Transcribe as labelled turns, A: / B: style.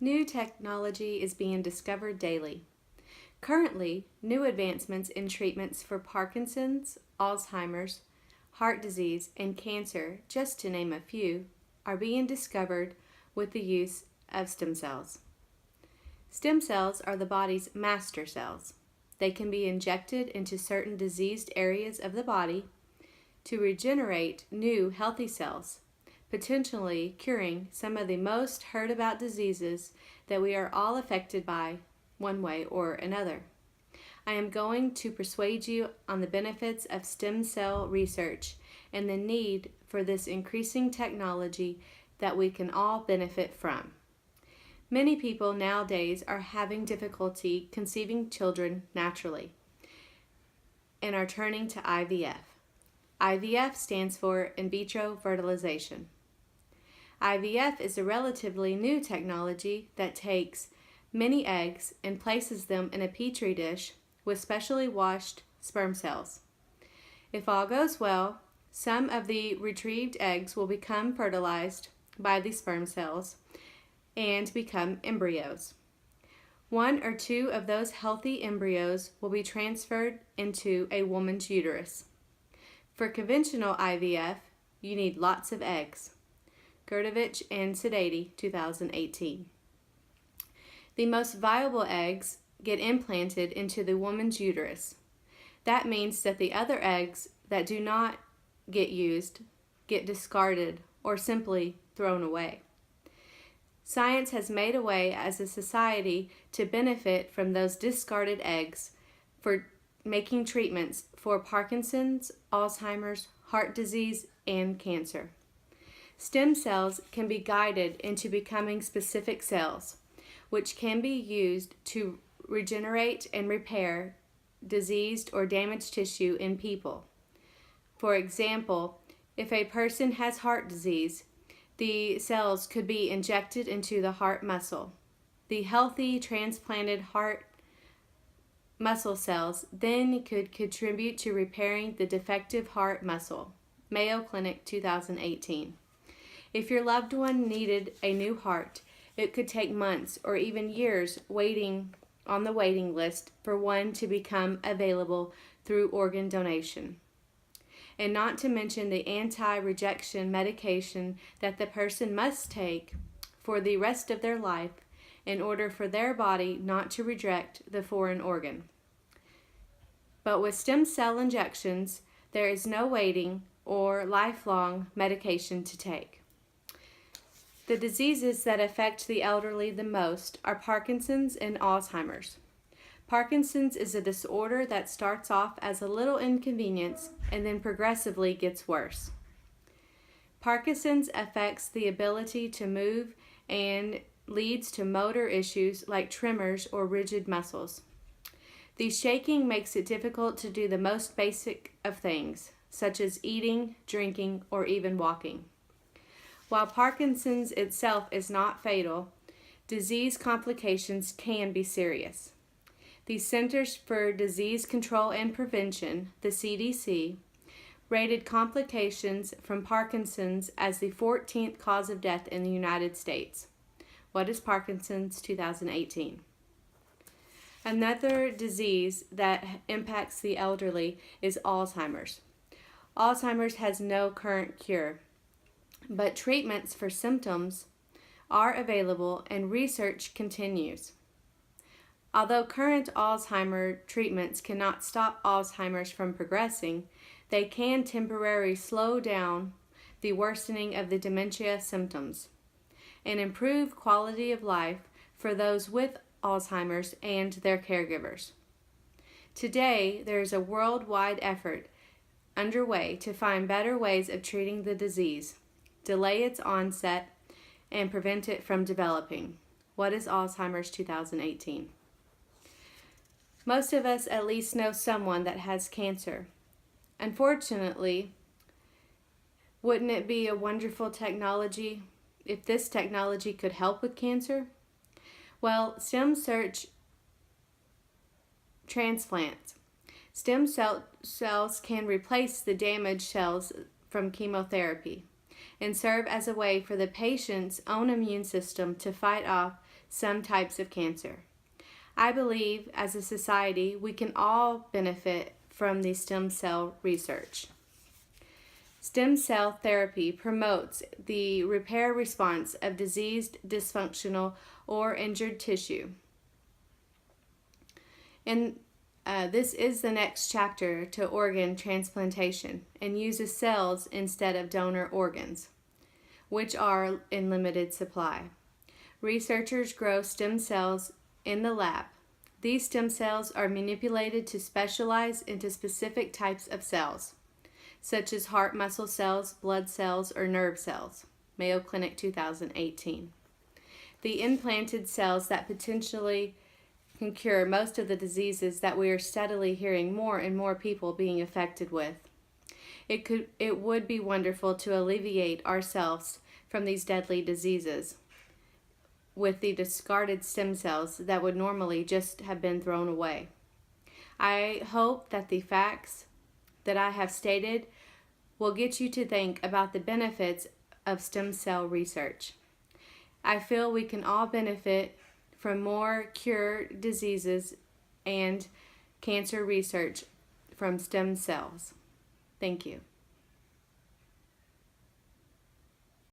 A: New technology is being discovered daily. Currently, new advancements in treatments for Parkinson's, Alzheimer's, heart disease, and cancer, just to name a few, are being discovered with the use of stem cells. Stem cells are the body's master cells. They can be injected into certain diseased areas of the body to regenerate new healthy cells, potentially curing some of the most heard about diseases that we are all affected by one way or another. I am going to persuade you on the benefits of stem cell research and the need for this increasing technology that we can all benefit from. Many people nowadays are having difficulty conceiving children naturally and are turning to IVF. IVF stands for in vitro fertilization. IVF is a relatively new technology that takes many eggs and places them in a petri dish with specially washed sperm cells. If all goes well, some of the retrieved eggs will become fertilized by the sperm cells and become embryos. One or two of those healthy embryos will be transferred into a woman's uterus. For conventional IVF, you need lots of eggs. Gurdevich and Sedati, 2018. The most viable eggs get implanted into the woman's uterus. That means that the other eggs that do not get used get discarded or simply thrown away. Science has made a way as a society to benefit from those discarded eggs for making treatments for Parkinson's, Alzheimer's, heart disease, and cancer. Stem cells can be guided into becoming specific cells, which can be used to regenerate and repair diseased or damaged tissue in people. For example, if a person has heart disease, the cells could be injected into the heart muscle. The healthy transplanted heart muscle cells then could contribute to repairing the defective heart muscle. Mayo Clinic, 2018. If your loved one needed a new heart, it could take months or even years waiting on the waiting list for one to become available through organ donation. And not to mention the anti-rejection medication that the person must take for the rest of their life in order for their body not to reject the foreign organ. But with stem cell injections, there is no waiting or lifelong medication to take. The diseases that affect the elderly the most are Parkinson's and Alzheimer's. Parkinson's is a disorder that starts off as a little inconvenience and then progressively gets worse. Parkinson's affects the ability to move and leads to motor issues like tremors or rigid muscles. The shaking makes it difficult to do the most basic of things, such as eating, drinking, or even walking. While Parkinson's itself is not fatal, disease complications can be serious. The Centers for Disease Control and Prevention, the CDC, rated complications from Parkinson's as the 14th cause of death in the United States. What is Parkinson's? 2018. Another disease that impacts the elderly is Alzheimer's. Alzheimer's has no current cure, but treatments for symptoms are available and research continues. Although current Alzheimer treatments cannot stop Alzheimer's from progressing, they can temporarily slow down the worsening of the dementia symptoms and improve quality of life for those with Alzheimer's and their caregivers. Today, there is a worldwide effort underway to find better ways of treating the disease, delay its onset, and prevent it from developing. What is Alzheimer's? 2018. Most of us at least know someone that has cancer. Unfortunately, wouldn't it be a wonderful technology if this technology could help with cancer? Well, stem search transplants. Cells can replace the damaged cells from chemotherapy. and serve as a way for the patient's own immune system to fight off some types of cancer. I believe as a society we can all benefit from the stem cell research. Stem cell therapy promotes the repair response of diseased, dysfunctional, or injured tissue. And this is the next chapter to organ transplantation and uses cells instead of donor organs, which are in limited supply. Researchers grow stem cells in the lab. These stem cells are manipulated to specialize into specific types of cells, such as heart muscle cells, blood cells, or nerve cells. Mayo Clinic 2018. The implanted cells that potentially can cure most of the diseases that we are steadily hearing more and more people being affected with. It would be wonderful to alleviate ourselves from these deadly diseases with the discarded stem cells that would normally just have been thrown away. I hope that the facts that I have stated will get you to think about the benefits of stem cell research. I feel we can all benefit from more cure diseases and cancer research from stem cells. Thank you.